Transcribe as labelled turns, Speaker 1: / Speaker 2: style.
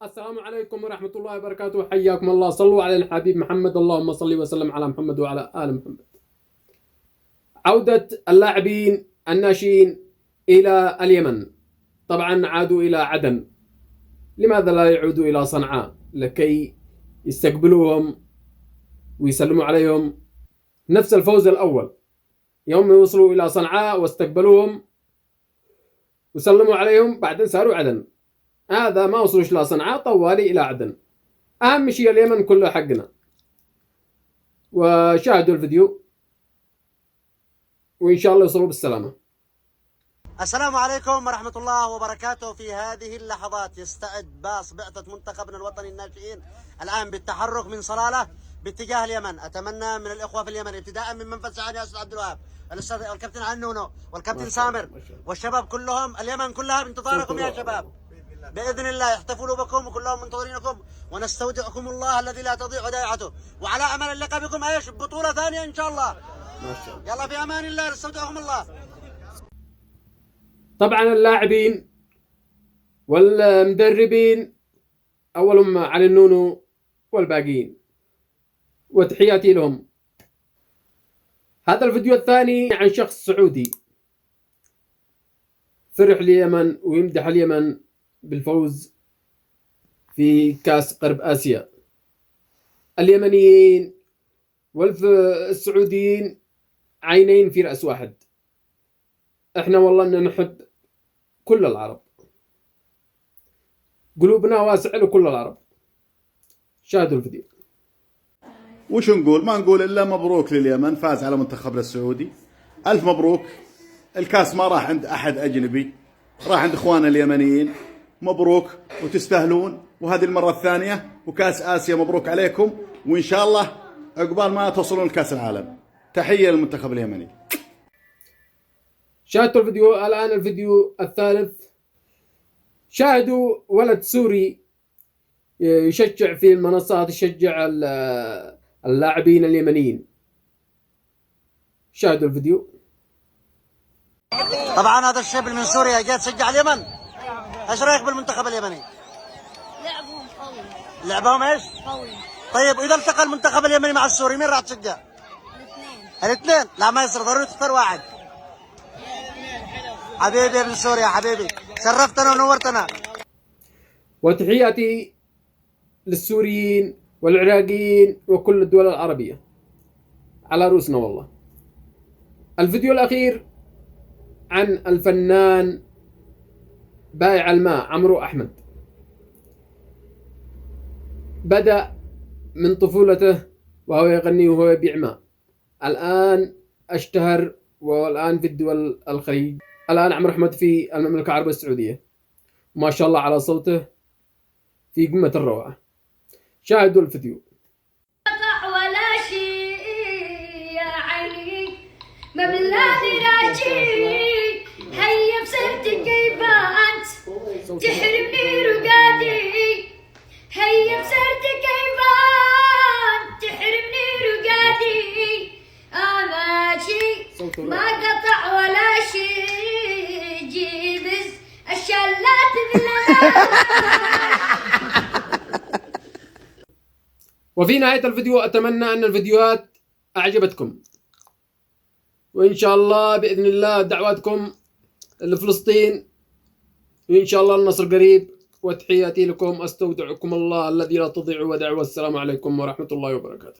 Speaker 1: السلام عليكم ورحمة الله وبركاته. حياكم الله. صلوا على الحبيب محمد. اللهم صل وسلم على محمد وعلى آل محمد. عودة اللاعبين الناشئين إلى اليمن. طبعا عادوا إلى عدن. لماذا لا يعودوا إلى صنعاء لكي يستقبلوهم ويسلموا عليهم؟ نفس الفوز الأول، يوم يوصلوا إلى صنعاء واستقبلوهم وسلموا عليهم، بعدين ساروا عدن. هذا ما وصلوش إلى صنعاء، طوالي إلى عدن. أهم شيء اليمن كله حقنا. وشاهدوا الفيديو وإن شاء الله يوصلوا بالسلامة.
Speaker 2: السلام عليكم ورحمة الله وبركاته. في هذه اللحظات يستعد باص بعثة منتخبنا الوطني الناشئين الآن بالتحرك من صلالة باتجاه اليمن. أتمنى من الإخوة في اليمن ابتداء من منفذ سعادة أستاذ عبد الوهاب، الأستاذ الكابتن عنونو والكابتن سامر والشباب كلهم، اليمن كلها بانتظاركم يا شباب. بإذن الله يحتفلوا بكم وكلهم منتظرينكم، ونستودعكم الله الذي لا تضيع ودائعته، وعلى أمل اللقاء بكم ايش بطولة ثانية إن شاء الله.
Speaker 1: ما شاء الله.
Speaker 2: يلا في أمان الله، نستودعكم الله.
Speaker 1: طبعا اللاعبين والمدربين أولهم علي النونو والباقيين، وتحياتي لهم. هذا الفيديو الثاني عن شخص سعودي فرح اليمن ويمدح اليمن بالفوز في كأس قرب آسيا. اليمنيين والسعوديين عينين في رأس واحد. احنا والله ان نحب كل العرب، قلوبنا واسعة لكل العرب. شاهدوا الفيديو.
Speaker 3: وش نقول؟ ما نقول الا مبروك لليمن، فاز على منتخبنا السعودي. الف مبروك. الكاس ما راح عند احد اجنبي، راح عند اخواننا اليمنيين. مبروك وتستاهلون، وهذه المره الثانيه، وكاس اسيا مبروك عليكم، وان شاء الله عقبال ما توصلون لكاس العالم. تحيه للمنتخب اليمني.
Speaker 1: شاهدتوا الفيديو. الآن الفيديو الثالث. شاهدوا ولد سوري يشجع في المنصات، يشجع اللاعبين اليمنيين. شاهدوا الفيديو.
Speaker 2: طبعا هذا الشاب من سوريا جاء تشجع اليمن. ايش رايك بالمنتخب اليمني؟
Speaker 4: لعبهم قوي.
Speaker 2: لعبهم ايش؟
Speaker 4: قوي.
Speaker 2: طيب واذا التقى المنتخب اليمني مع السوري مين راح تشجع؟ الاثنين. لا ما يصير، ضروري تختار واحد. حبيبي ابن سوريا، حبيبي شرفتنا ونورتنا.
Speaker 1: وتحياتي للسوريين والعراقيين وكل الدول العربية على رؤوسنا والله. الفيديو الأخير عن الفنان بائع الماء عمرو أحمد. بدأ من طفولته وهو يغني وهو يبيع ماء، الآن اشتهر والآن في الدول الخليج. الآن عمرو أحمد في المملكة العربية السعودية، ما شاء الله على صوته في قمة الروعة. شاهدوا الفيديو.
Speaker 4: ولا شيء يا عيني مبلاني راجي، هيا بصرت كيف انت تحرمني رقادي، هيا بصرت كيف انت تحرمني رقادي، ماشي ما قطع ولا شيء، جيبز الشلات
Speaker 1: وفي نهاية الفيديو أتمنى أن الفيديوهات أعجبتكم، وإن شاء الله بإذن الله دعواتكم لفلسطين، وإن شاء الله النصر قريب. وتحياتي لكم، أستودعكم الله الذي لا تضيع ودائعه، والسلام عليكم ورحمة الله وبركاته.